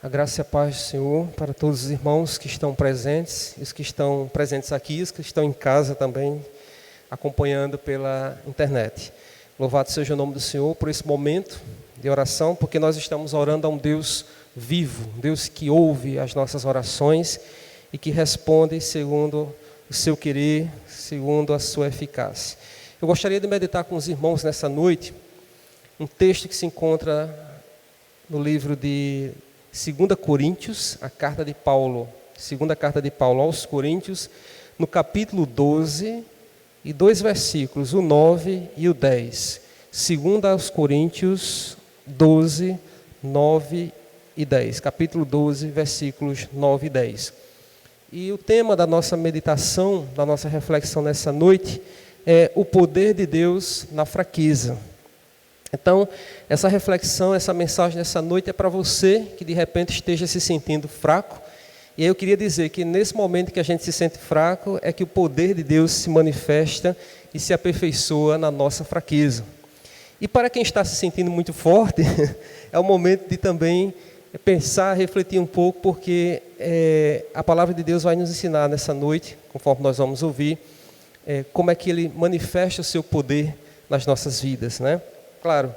A graça e a paz do Senhor para todos os irmãos que estão presentes, os que estão presentes aqui, os que estão em casa também, acompanhando pela internet. Louvado seja o nome do Senhor por esse momento de oração, porque nós estamos orando a um Deus vivo, um Deus que ouve as nossas orações e que responde segundo o seu querer, segundo a sua eficácia. Eu gostaria de meditar com os irmãos nessa noite um texto que se encontra no livro de 2 Coríntios, a carta de Paulo, segunda carta de Paulo aos Coríntios, no capítulo 12, e dois versículos, o 9 e o 10. 2 aos Coríntios 12, 9 e 10. Capítulo 12, versículos 9 e 10. E o tema da nossa meditação, da nossa reflexão nessa noite, é o poder de Deus na fraqueza. Então, essa reflexão, essa mensagem nessa noite é para você que de repente esteja se sentindo fraco. E aí eu queria dizer que nesse momento que a gente se sente fraco, é que o poder de Deus se manifesta e se aperfeiçoa na nossa fraqueza. E para quem está se sentindo muito forte, é o momento de também pensar, refletir um pouco, porque a palavra de Deus vai nos ensinar nessa noite, conforme nós vamos ouvir, como é que Ele manifesta o seu poder nas nossas vidas, né? Claro,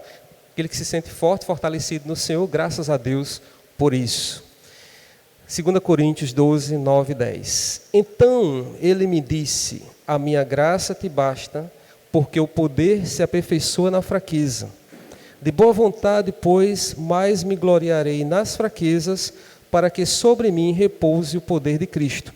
aquele que se sente forte, fortalecido no Senhor, graças a Deus por isso. 2 Coríntios 12, 9 e 10. Então ele me disse, a minha graça te basta, porque o poder se aperfeiçoa na fraqueza. De boa vontade, pois, mais me gloriarei nas fraquezas, para que sobre mim repouse o poder de Cristo.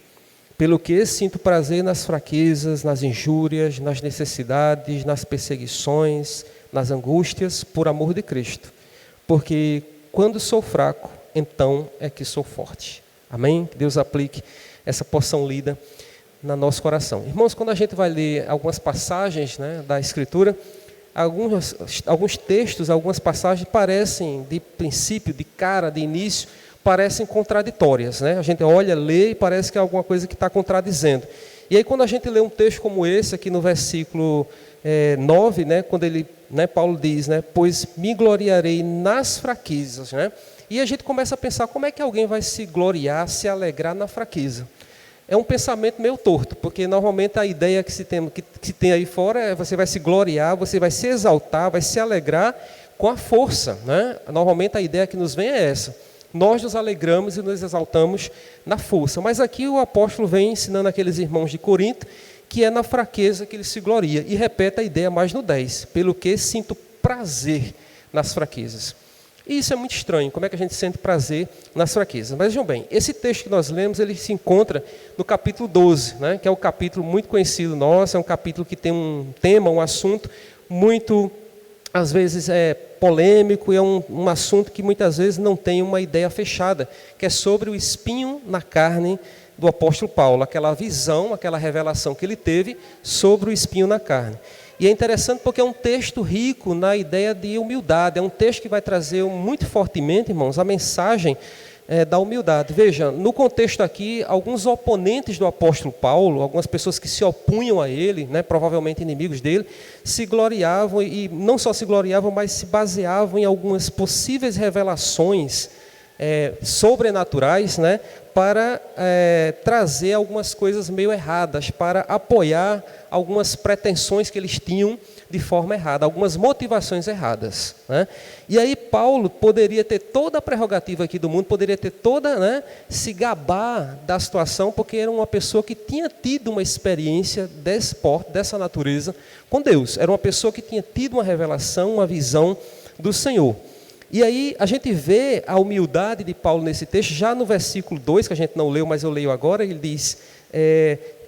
Pelo que sinto prazer nas fraquezas, nas injúrias, nas necessidades, nas perseguições, nas angústias, por amor de Cristo. Porque quando sou fraco, então é que sou forte. Amém? Que Deus aplique essa porção lida no nosso coração. Irmãos, quando a gente vai ler algumas passagens, né, da Escritura, alguns textos, algumas passagens parecem, de princípio, de cara, de início, parecem contraditórias, né? A gente olha, lê e parece que é alguma coisa que está contradizendo. E aí quando a gente lê um texto como esse, aqui no versículo 9, né, quando Paulo diz, né, pois me gloriarei nas fraquezas, né? E a gente começa a pensar, como é que alguém vai se gloriar, se alegrar na fraqueza? É um pensamento meio torto, porque normalmente a ideia que se tem aí fora é você vai se gloriar, você vai se exaltar, vai se alegrar com a força, né? Normalmente a ideia que nos vem é essa. Nós nos alegramos e nos exaltamos na força. Mas aqui o apóstolo vem ensinando aqueles irmãos de Corinto que é na fraqueza que ele se gloria. E repete a ideia mais no 10. Pelo que sinto prazer nas fraquezas. E isso é muito estranho. Como é que a gente sente prazer nas fraquezas? Mas vejam bem, esse texto que nós lemos, ele se encontra no capítulo 12, né, que é um capítulo muito conhecido nosso, é um capítulo que tem um tema, um assunto muito, às vezes, polêmico, e é um assunto que muitas vezes não tem uma ideia fechada, que é sobre o espinho na carne do apóstolo Paulo, aquela visão, aquela revelação que ele teve sobre o espinho na carne. E é interessante porque é um texto rico na ideia de humildade, é um texto que vai trazer muito fortemente, irmãos, a mensagem da humildade. Veja, no contexto aqui, alguns oponentes do apóstolo Paulo, algumas pessoas que se opunham a ele, né, provavelmente inimigos dele, se gloriavam, e não só se gloriavam, mas se baseavam em algumas possíveis revelações sobrenaturais, né, para trazer algumas coisas meio erradas, para apoiar algumas pretensões que eles tinham de forma errada, algumas motivações erradas, né? E aí Paulo poderia ter toda a prerrogativa aqui do mundo, poderia ter toda, né, se gabar da situação, porque era uma pessoa que tinha tido uma experiência desse porte, dessa natureza com Deus. Era uma pessoa que tinha tido uma revelação, uma visão do Senhor. E aí a gente vê a humildade de Paulo nesse texto, já no versículo 2, que a gente não leu, mas eu leio agora, ele diz,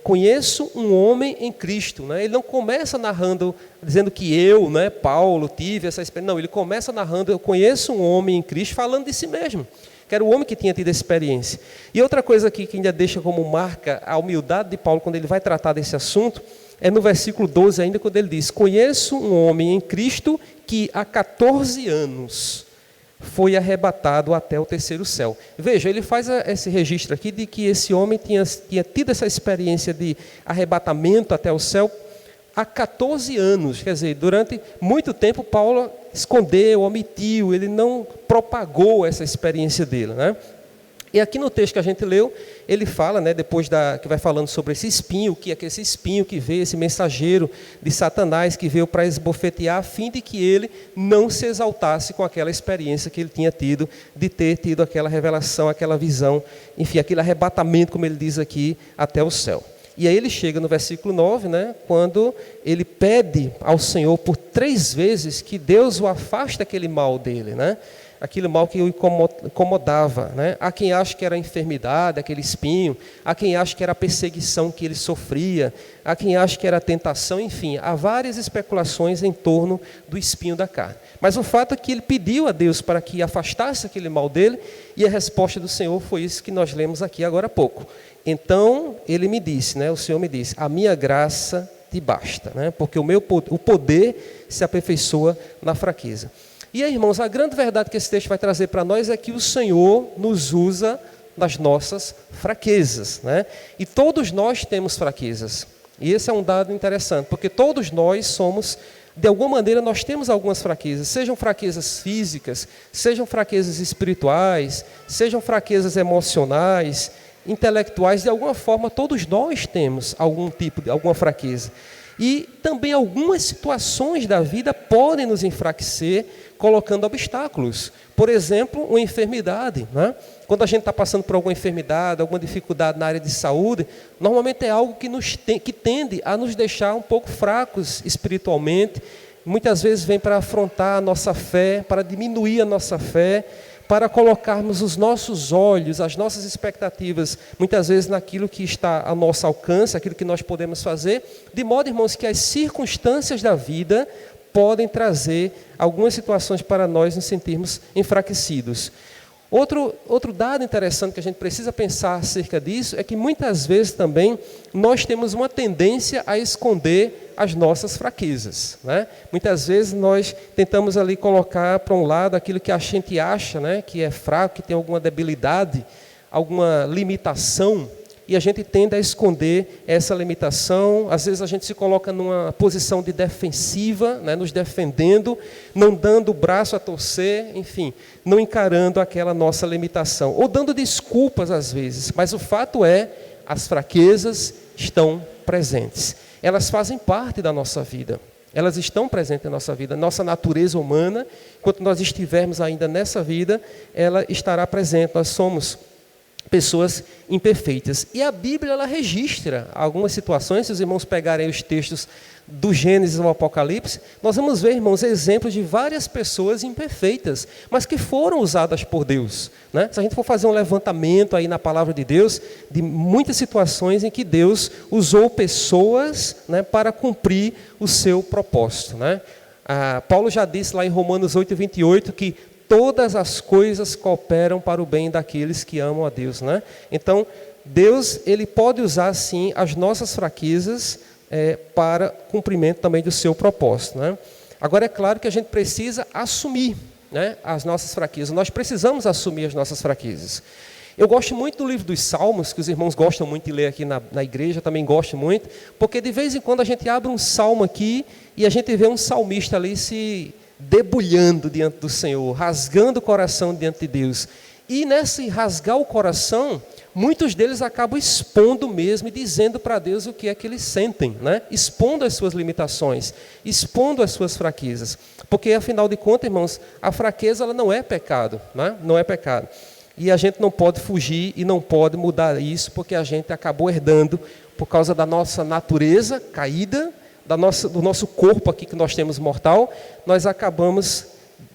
conheço um homem em Cristo, né? Ele não começa narrando, dizendo que eu, né, Paulo, tive essa experiência, não, ele começa narrando, eu conheço um homem em Cristo, falando de si mesmo, que era o homem que tinha tido a experiência. E outra coisa aqui que ainda deixa como marca a humildade de Paulo, quando ele vai tratar desse assunto, é no versículo 12 ainda, quando ele diz, conheço um homem em Cristo que há 14 anos foi arrebatado até o terceiro céu. Veja, ele faz esse registro aqui de que esse homem tinha tido essa experiência de arrebatamento até o céu há 14 anos. Quer dizer, durante muito tempo Paulo escondeu, omitiu, ele não propagou essa experiência dele, né? E aqui no texto que a gente leu, ele fala, né, depois que vai falando sobre esse espinho, que é esse espinho que veio, esse mensageiro de Satanás que veio para esbofetear, a fim de que ele não se exaltasse com aquela experiência que ele tinha tido, de ter tido aquela revelação, aquela visão, enfim, aquele arrebatamento, como ele diz aqui, até o céu. E aí ele chega no versículo 9, né, quando ele pede ao Senhor por 3 vezes que Deus o afaste daquele mal dele, né? Aquele mal que o incomodava, né? Há quem acha que era a enfermidade, aquele espinho, há quem acha que era a perseguição que ele sofria, há quem acha que era a tentação, enfim, há várias especulações em torno do espinho da carne. Mas o fato é que ele pediu a Deus para que afastasse aquele mal dele, e a resposta do Senhor foi isso que nós lemos aqui agora há pouco. Então ele me disse, né? O Senhor me disse: a minha graça te basta, né? Porque o poder se aperfeiçoa na fraqueza. E aí, irmãos, a grande verdade que esse texto vai trazer para nós é que o Senhor nos usa nas nossas fraquezas, né? E todos nós temos fraquezas. E esse é um dado interessante, porque todos nós somos, de alguma maneira, nós temos algumas fraquezas, sejam fraquezas físicas, sejam fraquezas espirituais, sejam fraquezas emocionais, intelectuais, de alguma forma todos nós temos algum tipo de alguma fraqueza. E também algumas situações da vida podem nos enfraquecer, colocando obstáculos. Por exemplo, uma enfermidade, né? Quando a gente está passando por alguma enfermidade, alguma dificuldade na área de saúde, normalmente é algo que tende a nos deixar um pouco fracos espiritualmente. Muitas vezes vem para afrontar a nossa fé, para diminuir a nossa fé, para colocarmos os nossos olhos, as nossas expectativas, muitas vezes naquilo que está ao nosso alcance, aquilo que nós podemos fazer, de modo, irmãos, que as circunstâncias da vida podem trazer algumas situações para nós nos sentirmos enfraquecidos. Outro dado interessante que a gente precisa pensar acerca disso é que muitas vezes também nós temos uma tendência a esconder as nossas fraquezas, né? Muitas vezes nós tentamos ali colocar para um lado aquilo que a gente acha, né, que é fraco, que tem alguma debilidade, alguma limitação, e a gente tende a esconder essa limitação. Às vezes a gente se coloca numa posição de defensiva, né, nos defendendo, não dando o braço a torcer, enfim, não encarando aquela nossa limitação, ou dando desculpas às vezes. Mas o fato é, as fraquezas estão presentes. Elas fazem parte da nossa vida. Elas estão presentes na nossa vida. Nossa natureza humana, enquanto nós estivermos ainda nessa vida, ela estará presente. Nós somos pessoas imperfeitas. E a Bíblia, ela registra algumas situações. Se os irmãos pegarem os textos do Gênesis ao Apocalipse, nós vamos ver, irmãos, exemplos de várias pessoas imperfeitas, mas que foram usadas por Deus, né? Se a gente for fazer um levantamento aí na palavra de Deus, de muitas situações em que Deus usou pessoas, né, para cumprir o seu propósito, né? Paulo já disse lá em Romanos 8:28 que todas as coisas cooperam para o bem daqueles que amam a Deus, né? Então, Deus, ele pode usar, sim, as nossas fraquezas para cumprimento também do seu propósito, né? Agora, é claro que a gente precisa assumir, né, as nossas fraquezas. Nós precisamos assumir as nossas fraquezas. Eu gosto muito do livro dos Salmos, que os irmãos gostam muito de ler aqui na igreja, também gosto muito, porque de vez em quando a gente abre um salmo aqui e a gente vê um salmista ali se debulhando diante do Senhor, rasgando o coração diante de Deus. E nesse rasgar o coração, muitos deles acabam expondo mesmo e dizendo para Deus o que é que eles sentem, né? Expondo as suas limitações, expondo as suas fraquezas. Porque, afinal de contas, irmãos, a fraqueza ela não é pecado, né? Não é pecado. E a gente não pode fugir e não pode mudar isso, porque a gente acabou herdando, por causa da nossa natureza caída, do nosso corpo aqui que nós temos mortal, nós acabamos,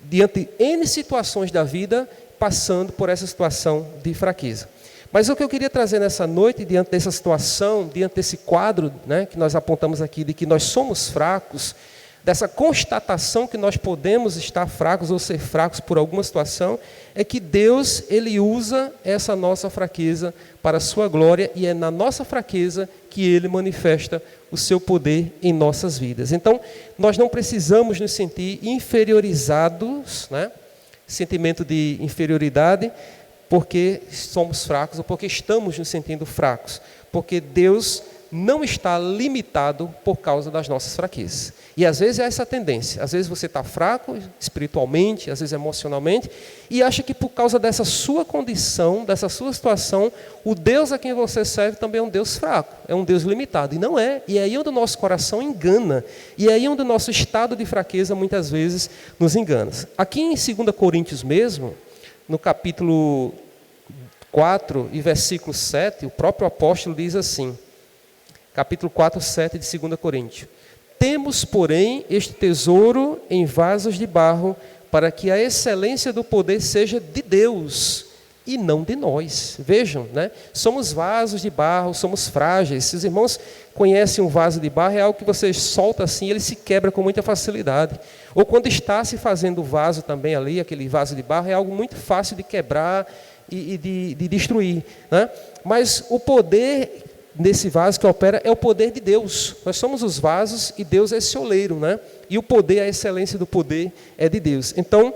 diante de N situações da vida, passando por essa situação de fraqueza. Mas o que eu queria trazer nessa noite, diante dessa situação, diante desse quadro, né, que nós apontamos aqui, de que nós somos fracos, dessa constatação que nós podemos estar fracos ou ser fracos por alguma situação, é que Deus, ele usa essa nossa fraqueza para a sua glória, e é na nossa fraqueza que ele manifesta o seu poder em nossas vidas. Então, nós não precisamos nos sentir inferiorizados, né? Sentimento de inferioridade, porque somos fracos ou porque estamos nos sentindo fracos, porque Deus não está limitado por causa das nossas fraquezas. E às vezes é essa a tendência. Às vezes você está fraco espiritualmente, às vezes emocionalmente, e acha que por causa dessa sua condição, dessa sua situação, o Deus a quem você serve também é um Deus fraco, é um Deus limitado. E não é. E é aí onde o nosso coração engana. E é aí onde o nosso estado de fraqueza muitas vezes nos engana. Aqui em 2 Coríntios mesmo, no capítulo 4 e versículo 7, o próprio apóstolo diz assim, capítulo 4, 7 de 2 Coríntios: temos, porém, este tesouro em vasos de barro, para que a excelência do poder seja de Deus e não de nós. Vejam, né? Somos vasos de barro, somos frágeis. Se os irmãos conhecem um vaso de barro, é algo que você solta assim, ele se quebra com muita facilidade. Ou quando está se fazendo o vaso também ali, aquele vaso de barro, é algo muito fácil de quebrar e de destruir, né? Mas o poder nesse vaso que opera é o poder de Deus. Nós somos os vasos e Deus é esse oleiro, né? E o poder, a excelência do poder é de Deus. Então,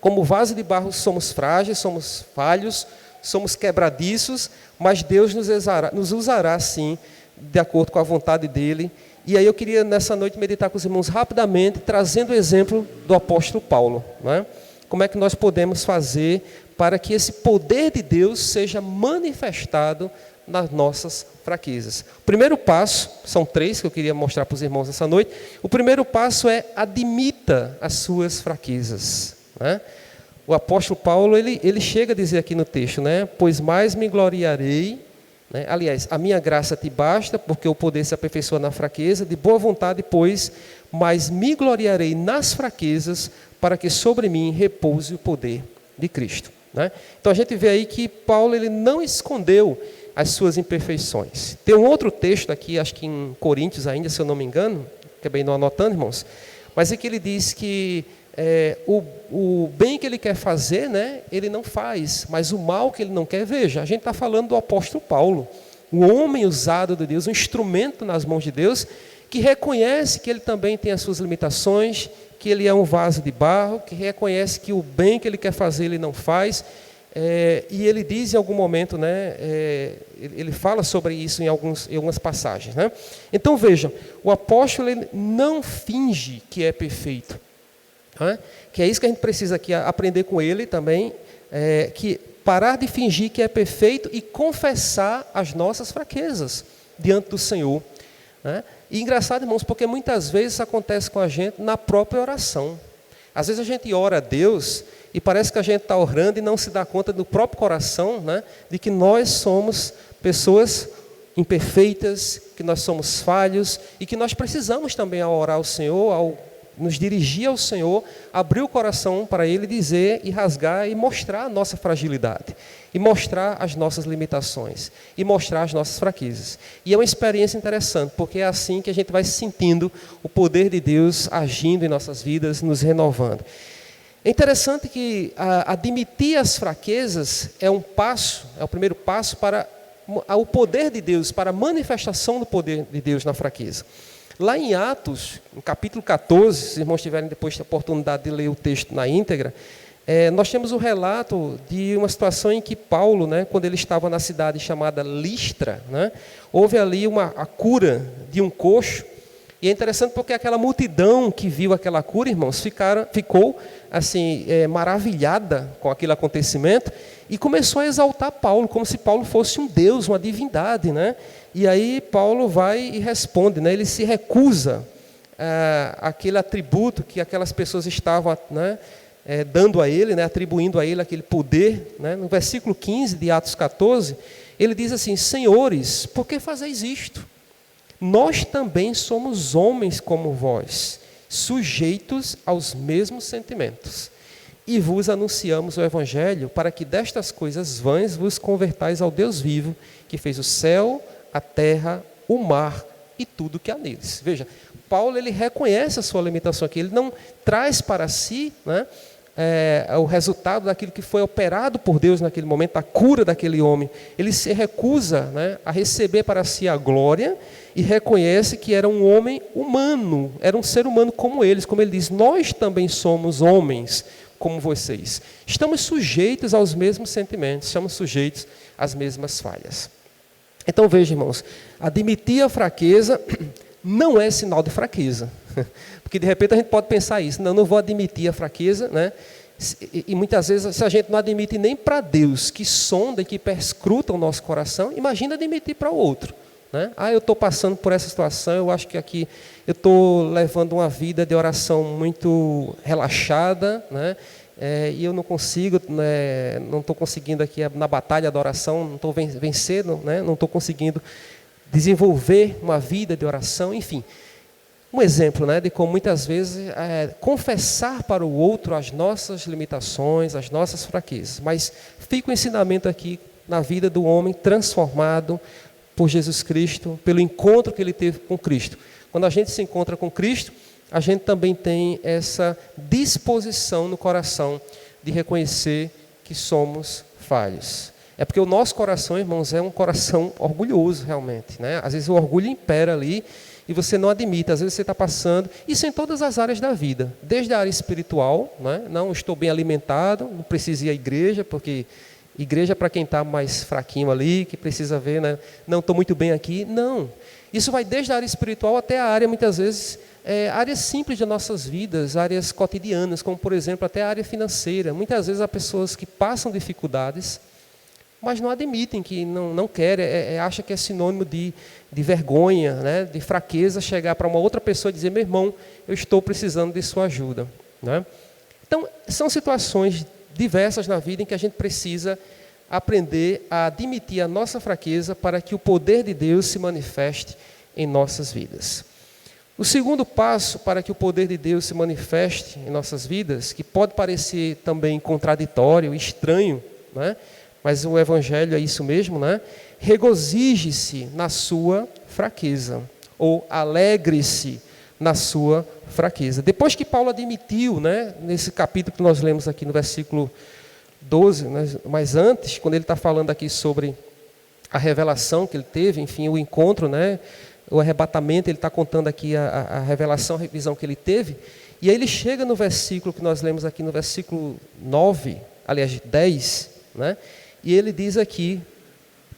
como vaso de barro, somos frágeis, somos falhos, somos quebradiços, mas Deus nos usará sim, de acordo com a vontade dEle. E aí eu queria nessa noite meditar com os irmãos rapidamente, trazendo o exemplo do apóstolo Paulo, né? Como é que nós podemos fazer para que esse poder de Deus seja manifestado nas nossas fraquezas. O primeiro passo, são 3 que eu queria mostrar para os irmãos essa noite. O primeiro passo é: admita as suas fraquezas, né? O apóstolo Paulo, ele chega a dizer aqui no texto, né? Pois mais me gloriarei, né? Aliás, a minha graça te basta, porque o poder se aperfeiçoa na fraqueza, de boa vontade, pois, mas me gloriarei nas fraquezas, para que sobre mim repouse o poder de Cristo, né? Então a gente vê aí que Paulo, ele não escondeu as suas imperfeições. Tem um outro texto aqui, acho que em Coríntios ainda, se eu não me engano, acabei não anotando, irmãos, mas é que ele diz que o bem que ele quer fazer, né, ele não faz, mas o mal que ele não quer, veja, a gente está falando do apóstolo Paulo, o homem usado de Deus, um instrumento nas mãos de Deus, que reconhece que ele também tem as suas limitações, que ele é um vaso de barro, que reconhece que o bem que ele quer fazer ele não faz, e ele diz em algum momento, né, ele fala sobre isso em algumas passagens, né? Então vejam, o apóstolo, ele não finge que é perfeito, né? Que é isso que a gente precisa aqui aprender com ele também, que parar de fingir que é perfeito e confessar as nossas fraquezas diante do Senhor, né? E engraçado, irmãos, porque muitas vezes isso acontece com a gente na própria oração. Às vezes a gente ora a Deus e parece que a gente está orando e não se dá conta do próprio coração, né, de que nós somos pessoas imperfeitas, que nós somos falhos e que nós precisamos também, ao orar ao Senhor, ao nos dirigir ao Senhor, abrir o coração para Ele, dizer e rasgar e mostrar a nossa fragilidade, e mostrar as nossas limitações, e mostrar as nossas fraquezas. E é uma experiência interessante, porque é assim que a gente vai sentindo o poder de Deus agindo em nossas vidas, nos renovando. É interessante que admitir as fraquezas é o primeiro passo para o poder de Deus, para a manifestação do poder de Deus na fraqueza. Lá em Atos, no capítulo 14, se os irmãos tiverem depois a oportunidade de ler o texto na íntegra, nós temos o relato de uma situação em que Paulo, né, quando ele estava na cidade chamada Listra, né, houve ali a cura de um coxo. E é interessante porque aquela multidão que viu aquela cura, irmãos, ficou assim, maravilhada com aquele acontecimento e começou a exaltar Paulo, como se Paulo fosse um deus, uma divindade, né? E aí Paulo vai e responde, né? Ele se recusa aquele atributo que aquelas pessoas estavam, né, dando a ele, né, atribuindo a ele aquele poder, né? No versículo 15 de Atos 14, ele diz assim: Senhores, por que fazeis isto? Nós também somos homens como vós, sujeitos aos mesmos sentimentos. E vos anunciamos o Evangelho para que destas coisas vãs vos convertais ao Deus vivo, que fez o céu, a terra, o mar e tudo que há neles. Veja, Paulo, ele reconhece a sua limitação aqui, ele não traz para si, né, o resultado daquilo que foi operado por Deus naquele momento, a cura daquele homem. Ele se recusa, né, a receber para si a glória e reconhece que era um homem humano, era um ser humano como eles, como ele diz, nós também somos homens como vocês. Estamos sujeitos aos mesmos sentimentos, estamos sujeitos às mesmas falhas. Então veja, irmãos, admitir a fraqueza não é sinal de fraqueza. Porque de repente a gente pode pensar isso, não vou admitir a fraqueza, né? E muitas vezes, se a gente não admite nem para Deus, que sonda e que perscruta o nosso coração, imagina admitir para o outro. Né? Eu estou passando por essa situação, eu acho que aqui eu estou levando uma vida de oração muito relaxada, né? E eu não consigo, né, não estou conseguindo aqui na batalha da oração, não estou vencendo, né? Não estou conseguindo desenvolver uma vida de oração, enfim. Um exemplo, né, de como muitas vezes confessar para o outro as nossas limitações, as nossas fraquezas. Mas fica o ensinamento aqui na vida do homem transformado por Jesus Cristo, pelo encontro que ele teve com Cristo. Quando a gente se encontra com Cristo, a gente também tem essa disposição no coração de reconhecer que somos falhos. É porque o nosso coração, irmãos, é um coração orgulhoso realmente, né? Às vezes o orgulho impera ali e você não admite, às vezes você está passando, isso em todas as áreas da vida, desde a área espiritual, né? Não estou bem alimentado, não preciso ir à igreja, porque igreja é para quem está mais fraquinho ali, que precisa ver, né? Não estou muito bem aqui, não. Isso vai desde a área espiritual até a área, muitas vezes, áreas simples de nossas vidas, áreas cotidianas, como por exemplo até a área financeira. Muitas vezes há pessoas que passam dificuldades, mas não admitem que não querem, acham que é sinônimo de vergonha, né, de fraqueza, chegar para uma outra pessoa e dizer, meu irmão, eu estou precisando de sua ajuda. Né? Então, são situações diversas na vida em que a gente precisa aprender a admitir a nossa fraqueza para que o poder de Deus se manifeste em nossas vidas. O segundo passo para que o poder de Deus se manifeste em nossas vidas, que pode parecer também contraditório, estranho, né? Mas o Evangelho é isso mesmo, né? Regozije-se na sua fraqueza, ou alegre-se na sua fraqueza. Depois que Paulo admitiu, né, nesse capítulo que nós lemos aqui no versículo 12, né, mas antes, quando ele está falando aqui sobre a revelação que ele teve, enfim, o encontro, né, o arrebatamento, ele está contando aqui a revelação, a revisão que ele teve, e aí ele chega no versículo que nós lemos aqui, no versículo 9, aliás, 10, né, e ele diz aqui,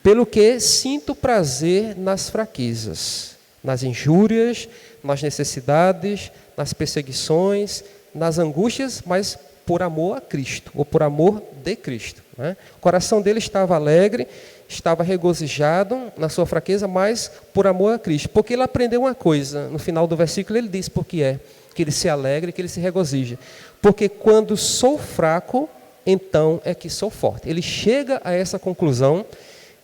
pelo que sinto prazer nas fraquezas, nas injúrias, nas necessidades, nas perseguições, nas angústias, mas por amor a Cristo, ou por amor de Cristo. Né? O coração dele estava alegre, estava regozijado na sua fraqueza, mas por amor a Cristo. Porque ele aprendeu uma coisa, no final do versículo ele diz por que é, que ele se alegra e que ele se regozija. Porque quando sou fraco, então é que sou forte. Ele chega a essa conclusão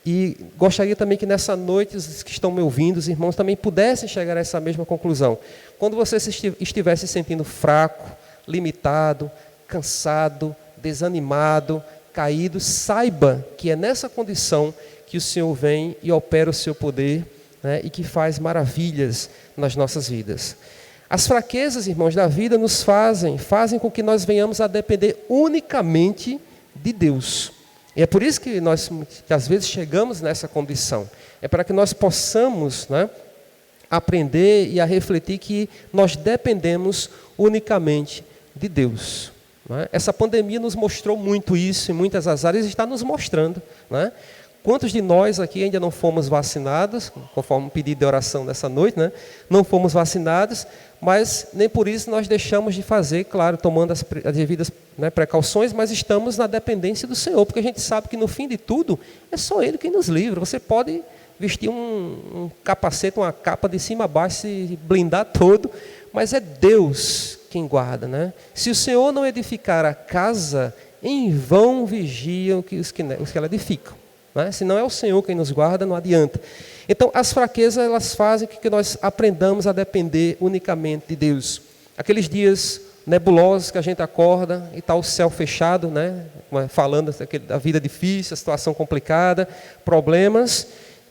e gostaria também que nessa noite os que estão me ouvindo, os irmãos também pudessem chegar a essa mesma conclusão. Quando você estiver se sentindo fraco, limitado, cansado, desanimado, caído, saiba que é nessa condição que o Senhor vem e opera o seu poder, né, e que faz maravilhas nas nossas vidas. As fraquezas, irmãos, da vida nos fazem com que nós venhamos a depender unicamente de Deus. E é por isso que nós, às vezes, chegamos nessa condição. É para que nós possamos, né, aprender e a refletir que nós dependemos unicamente de Deus. Né? Essa pandemia nos mostrou muito isso, em muitas das áreas, e está nos mostrando. Né? Quantos de nós aqui ainda não fomos vacinados, conforme o pedido de oração dessa noite, né? Não fomos vacinados, mas nem por isso nós deixamos de fazer, claro, tomando as devidas, né, precauções, mas estamos na dependência do Senhor, porque a gente sabe que no fim de tudo é só Ele quem nos livra. Você pode vestir um capacete, uma capa de cima a baixo, se blindar todo, mas é Deus quem guarda. Né? Se o Senhor não edificar a casa, em vão vigiam os que ela edificam. Né? Se não é o Senhor quem nos guarda, não adianta. Então, as fraquezas, elas fazem com que nós aprendamos a depender unicamente de Deus. Aqueles dias nebulosos que a gente acorda e está o céu fechado, né? Falando da vida difícil, a situação complicada, problemas.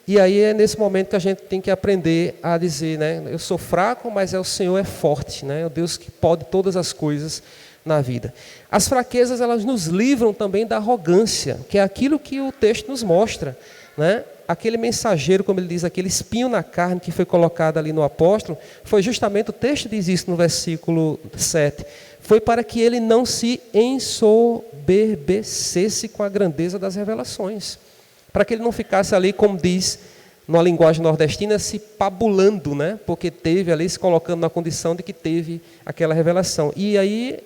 E aí é nesse momento que a gente tem que aprender a dizer, né? Eu sou fraco, mas o Senhor é forte, né? É o Deus que pode todas as coisas na vida. As fraquezas, elas nos livram também da arrogância, que é aquilo que o texto nos mostra, né? Aquele mensageiro, como ele diz, aquele espinho na carne que foi colocado ali no apóstolo, foi justamente, o texto diz isso no versículo 7, foi para que ele não se ensoberbecesse com a grandeza das revelações, para que ele não ficasse ali, como diz, numa linguagem nordestina, se pabulando, né? Porque teve ali, se colocando na condição de que teve aquela revelação. E aí,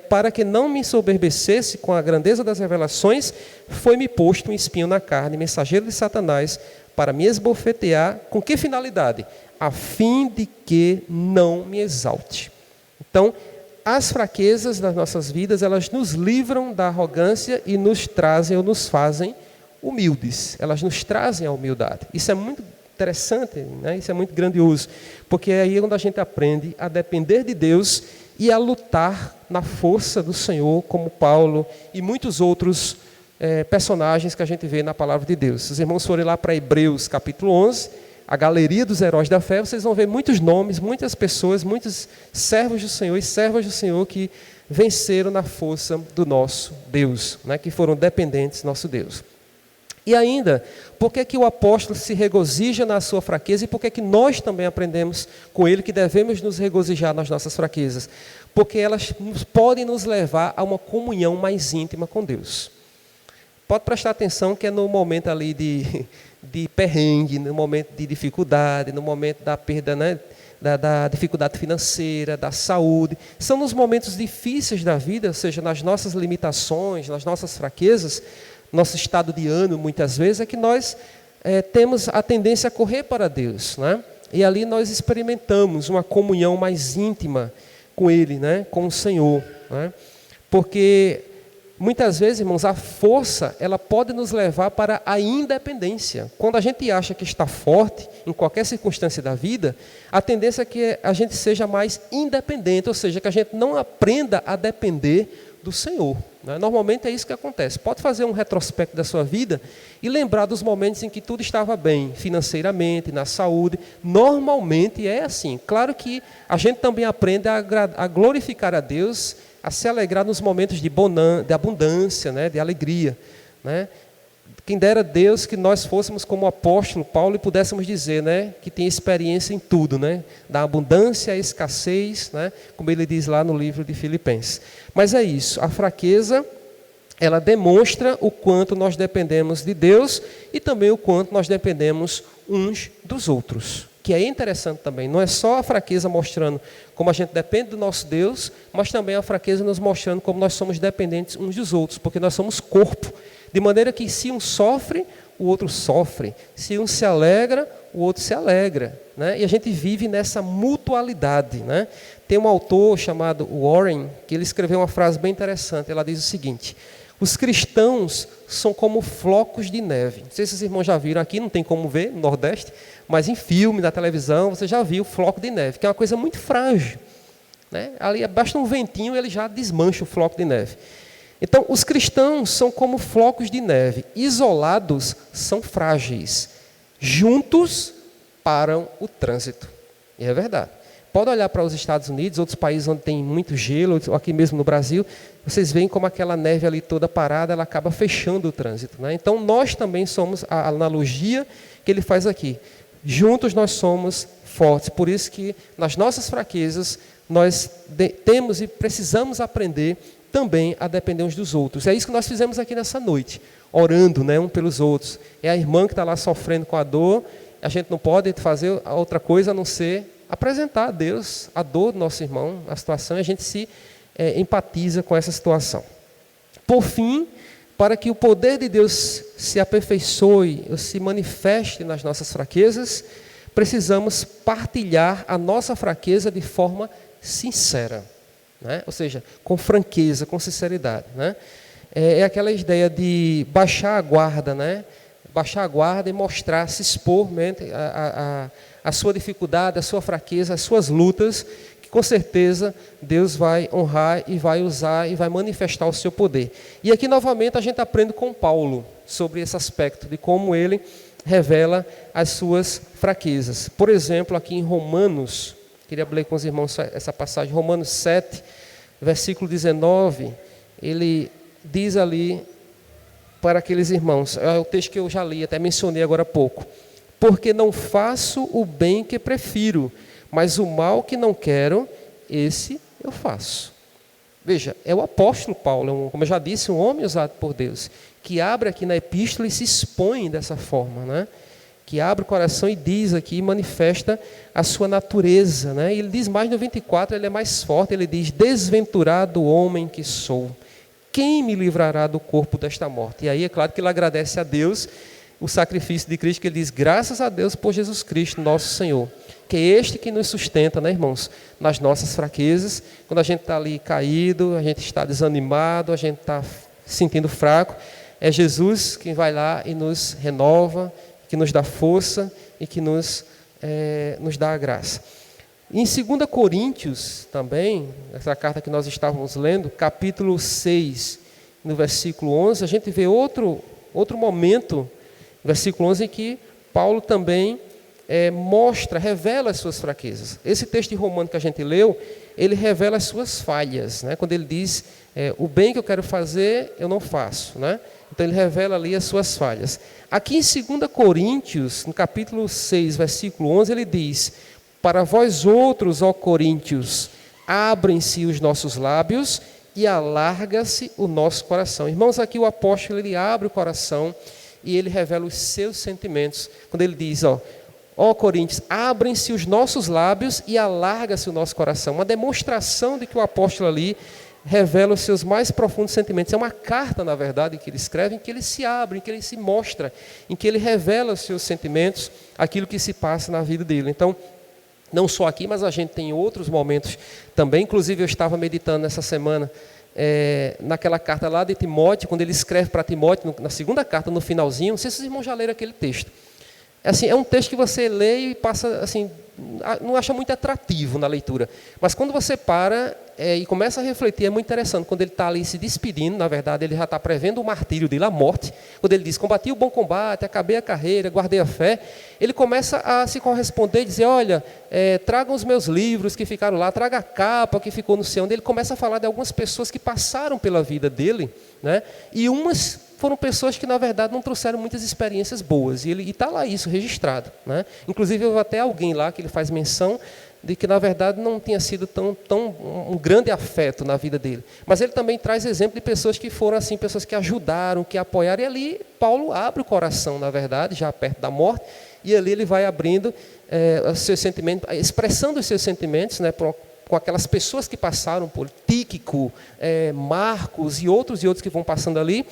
para que não me ensoberbecesse com a grandeza das revelações, foi-me posto um espinho na carne, mensageiro de Satanás, para me esbofetear. Com que finalidade? A fim de que não me exalte. Então, as fraquezas das nossas vidas, elas nos livram da arrogância e nos trazem ou nos fazem humildes. Elas nos trazem a humildade. Isso é muito interessante, né? Isso é muito grandioso, porque é aí onde a gente aprende a depender de Deus e a lutar na força do Senhor, como Paulo e muitos outros personagens que a gente vê na palavra de Deus. Se os irmãos forem lá para Hebreus capítulo 11, a galeria dos heróis da fé, vocês vão ver muitos nomes, muitas pessoas, muitos servos do Senhor e servas do Senhor que venceram na força do nosso Deus, né? Que foram dependentes do nosso Deus. E ainda, por que que o apóstolo se regozija na sua fraqueza e por que que nós também aprendemos com ele que devemos nos regozijar nas nossas fraquezas? Porque elas podem nos levar a uma comunhão mais íntima com Deus. Pode prestar atenção que é no momento ali de perrengue, no momento de dificuldade, no momento da perda, né, da dificuldade financeira, da saúde. São nos momentos difíceis da vida, ou seja, nas nossas limitações, nas nossas fraquezas, nosso estado de ânimo, muitas vezes, é que nós temos a tendência a correr para Deus, né? E ali nós experimentamos uma comunhão mais íntima com Ele, né? Com o Senhor, né? Porque muitas vezes, irmãos, a força, ela pode nos levar para a independência. Quando a gente acha que está forte, em qualquer circunstância da vida, a tendência é que a gente seja mais independente, ou seja, que a gente não aprenda a depender do Senhor, né? Normalmente é isso que acontece. Pode fazer um retrospecto da sua vida e lembrar dos momentos em que tudo estava bem, financeiramente, na saúde. Normalmente é assim. Claro que a gente também aprende a glorificar a Deus, a se alegrar nos momentos de abundância, né? De alegria, né? Quem dera Deus que nós fôssemos como o apóstolo Paulo e pudéssemos dizer, né, que tem experiência em tudo, né, da abundância à escassez, né, como ele diz lá no livro de Filipenses. Mas é isso, a fraqueza, ela demonstra o quanto nós dependemos de Deus e também o quanto nós dependemos uns dos outros. Que é interessante também, não é só a fraqueza mostrando como a gente depende do nosso Deus, mas também a fraqueza nos mostrando como nós somos dependentes uns dos outros, porque nós somos corpo. De maneira que se um sofre, o outro sofre. Se um se alegra, o outro se alegra, né? E a gente vive nessa mutualidade, né? Tem um autor chamado Warren, que ele escreveu uma frase bem interessante. Ela diz o seguinte: os cristãos são como flocos de neve. Não sei se os irmãos já viram aqui, não tem como ver no Nordeste, mas em filme, na televisão, você já viu floco de neve, que é uma coisa muito frágil, né? Ali basta um ventinho e ele já desmancha o floco de neve. Então, os cristãos são como flocos de neve, isolados são frágeis, juntos param o trânsito. E é verdade. Pode olhar para os Estados Unidos, outros países onde tem muito gelo, ou aqui mesmo no Brasil, vocês veem como aquela neve ali toda parada, ela acaba fechando o trânsito, né? Então, nós também somos a analogia que ele faz aqui. Juntos nós somos fortes, por isso que nas nossas fraquezas nós temos e precisamos aprender também a depender uns dos outros. É isso que nós fizemos aqui nessa noite, orando, né, um pelos outros. É a irmã que está lá sofrendo com a dor, a gente não pode fazer outra coisa a não ser apresentar a Deus a dor do nosso irmão, a situação, e a gente se empatiza com essa situação. Por fim, para que o poder de Deus se aperfeiçoe, ou se manifeste nas nossas fraquezas, precisamos partilhar a nossa fraqueza de forma sincera. Né? Ou seja, com franqueza, com sinceridade, né? É aquela ideia de baixar a guarda, né? Baixar a guarda e mostrar, se expor a sua dificuldade, a sua fraqueza, as suas lutas, que com certeza Deus vai honrar e vai usar e vai manifestar o seu poder. E aqui novamente a gente aprende com Paulo sobre esse aspecto de como ele revela as suas fraquezas. Por exemplo, aqui em Romanos, queria ler com os irmãos essa passagem, Romanos 7, versículo 19, ele diz ali para aqueles irmãos, é o texto que eu já li, até mencionei agora há pouco: porque não faço o bem que prefiro, mas o mal que não quero, esse eu faço. Veja, é o apóstolo Paulo, como eu já disse, um homem usado por Deus, que abre aqui na epístola e se expõe dessa forma, né? que abre o coração e diz aqui, manifesta a sua natureza, né? Ele diz mais no 24, ele é mais forte, ele diz: desventurado homem que sou, quem me livrará do corpo desta morte? E aí é claro que ele agradece a Deus o sacrifício de Cristo, que ele diz: graças a Deus por Jesus Cristo, nosso Senhor, que é este que nos sustenta, né, irmãos, nas nossas fraquezas, quando a gente está ali caído, a gente está desanimado, a gente está se sentindo fraco, é Jesus quem vai lá e nos renova, que nos dá força e que nos dá a graça. Em 2 Coríntios também, essa carta que nós estávamos lendo, capítulo 6, no versículo 11, a gente vê outro momento, versículo 11, em que Paulo também revela as suas fraquezas. Esse texto de Romano que a gente leu, ele revela as suas falhas, né? Quando ele diz, o bem que eu quero fazer, eu não faço, né? Então ele revela ali as suas falhas. Aqui em 2 Coríntios, no capítulo 6, versículo 11, ele diz: para vós outros, ó Coríntios, abrem-se os nossos lábios e alarga-se o nosso coração. Irmãos, aqui o apóstolo, ele abre o coração e ele revela os seus sentimentos. Quando ele diz, ó Coríntios, abrem-se os nossos lábios e alarga-se o nosso coração. Uma demonstração de que o apóstolo ali revela os seus mais profundos sentimentos. É uma carta, na verdade, que ele escreve, em que ele se abre, em que ele se mostra, em que ele revela os seus sentimentos, aquilo que se passa na vida dele. Então, não só aqui, mas a gente tem outros momentos também. Inclusive, eu estava meditando essa semana naquela carta lá de Timóteo, quando ele escreve para Timóteo, na segunda carta, no finalzinho. Não sei se os irmãos já leram aquele texto. Assim, é um texto que você lê e passa, assim, não acha muito atrativo na leitura. Mas quando você para e começa a refletir, é muito interessante. Quando ele está ali se despedindo, na verdade, ele já está prevendo o martírio dele, a morte. Quando ele diz: combati o bom combate, acabei a carreira, guardei a fé. Ele começa a se corresponder e dizer: olha, tragam os meus livros que ficaram lá, traga a capa que ficou no céu. Onde ele começa a falar de algumas pessoas que passaram pela vida dele, né? E umas foram pessoas que, na verdade, não trouxeram muitas experiências boas. E está lá isso registrado, né? Inclusive, houve até alguém lá que ele faz menção de que, na verdade, não tinha sido tão um grande afeto na vida dele. Mas ele também traz exemplo de pessoas que foram assim, pessoas que ajudaram, que apoiaram. E ali, Paulo abre o coração, na verdade, já perto da morte. E ali ele vai abrindo os seus sentimentos, expressando os seus sentimentos, né, com aquelas pessoas que passaram por Tíquico, Marcos e outros que vão passando ali.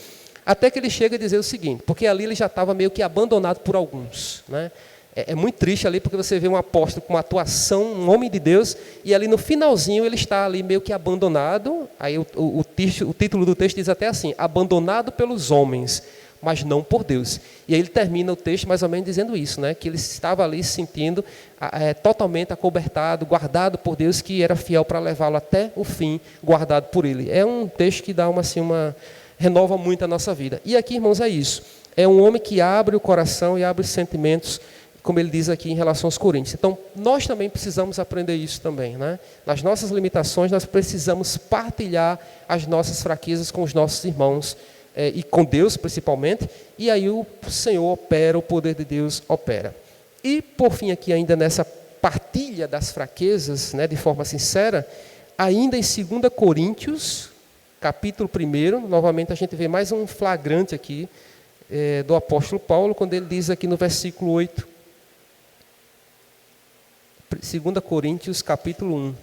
Até que ele chega a dizer o seguinte, porque ali ele já estava meio que abandonado por alguns, né? É muito triste ali, porque você vê um apóstolo com uma atuação, um homem de Deus, e ali no finalzinho ele está ali meio que abandonado. Aí o título do texto diz até assim: abandonado pelos homens, mas não por Deus. E aí ele termina o texto mais ou menos dizendo isso, né? Que ele estava ali se sentindo totalmente acobertado, guardado por Deus, que era fiel para levá-lo até o fim, guardado por ele. É um texto que dá renova muito a nossa vida. E aqui, irmãos, é isso. É um homem que abre o coração e abre os sentimentos, como ele diz aqui em relação aos Coríntios. Então, nós também precisamos aprender isso também, né? Nas nossas limitações, nós precisamos partilhar as nossas fraquezas com os nossos irmãos, e com Deus principalmente, e aí o Senhor opera, o poder de Deus opera. E, por fim, aqui ainda nessa partilha das fraquezas, né, de forma sincera, ainda em 2 Coríntios, capítulo 1, novamente a gente vê mais um flagrante aqui do apóstolo Paulo, quando ele diz aqui no versículo 8, 2 Coríntios capítulo 1,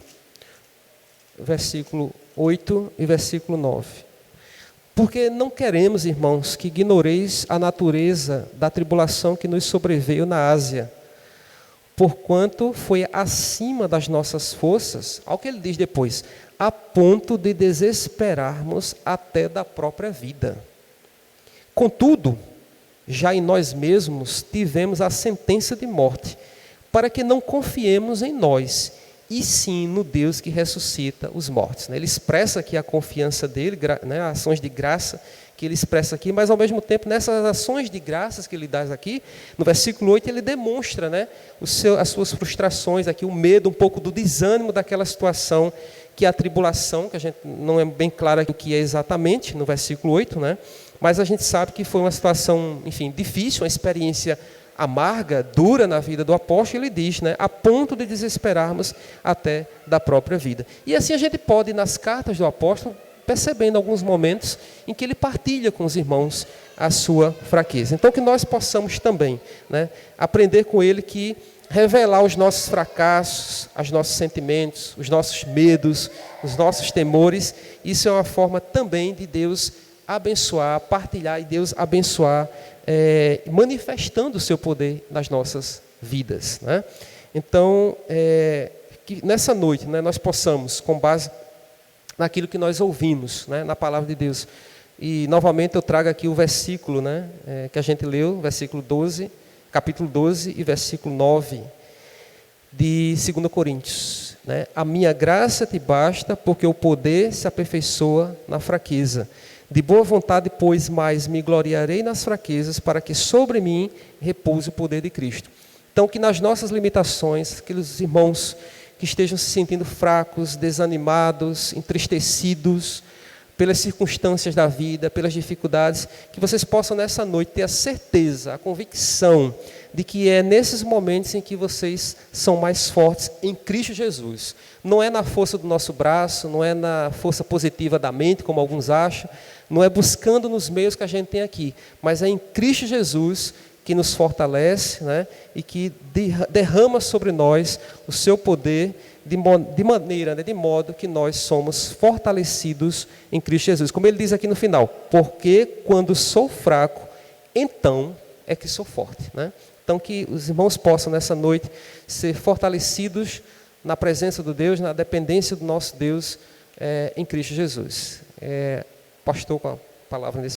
versículo 8 e versículo 9. Porque não queremos, irmãos, que ignoreis a natureza da tribulação que nos sobreveio na Ásia, porquanto foi acima das nossas forças, ao que ele diz depois, a ponto de desesperarmos até da própria vida. Contudo, já em nós mesmos tivemos a sentença de morte, para que não confiemos em nós, e sim no Deus que ressuscita os mortos. Ele expressa aqui a confiança dele, ações de graça que ele expressa aqui, mas ao mesmo tempo, nessas ações de graças que ele dá aqui, no versículo 8, ele demonstra, as suas frustrações, aqui, o medo, um pouco do desânimo daquela situação, que é a tribulação, que a gente não é bem claro o que é exatamente, no versículo 8, mas a gente sabe que foi uma situação, enfim, difícil, uma experiência amarga, dura na vida do apóstolo. Ele diz, a ponto de desesperarmos até da própria vida. E assim a gente pode, nas cartas do apóstolo, percebendo alguns momentos em que ele partilha com os irmãos a sua fraqueza. Então, que nós possamos também, né, aprender com ele que revelar os nossos fracassos, os nossos sentimentos, os nossos medos, os nossos temores, isso é uma forma também de Deus abençoar, partilhar e Deus abençoar, manifestando o seu poder nas nossas vidas, né? Então, que nessa noite, né, nós possamos, com base naquilo que nós ouvimos, né, na palavra de Deus, e novamente eu trago aqui o versículo, né, que a gente leu, versículo 12, capítulo 12 e versículo 9 de 2 Coríntios, né? A minha graça te basta, porque o poder se aperfeiçoa na fraqueza. De boa vontade, pois, mais me gloriarei nas fraquezas, para que sobre mim repouse o poder de Cristo. Então, que nas nossas limitações, aqueles irmãos que estejam se sentindo fracos, desanimados, entristecidos pelas circunstâncias da vida, pelas dificuldades, que vocês possam nessa noite ter a certeza, a convicção de que é nesses momentos em que vocês são mais fortes em Cristo Jesus. Não é na força do nosso braço, não é na força positiva da mente, como alguns acham, não é buscando nos meios que a gente tem aqui, mas é em Cristo Jesus que nos fortalece, né, e que derrama sobre nós o seu poder de maneira, né, de modo que nós somos fortalecidos em Cristo Jesus. Como ele diz aqui no final, porque quando sou fraco, então é que sou forte, né? Então que os irmãos possam nessa noite ser fortalecidos na presença do Deus, na dependência do nosso Deus em Cristo Jesus. Pastor, com a palavra nesse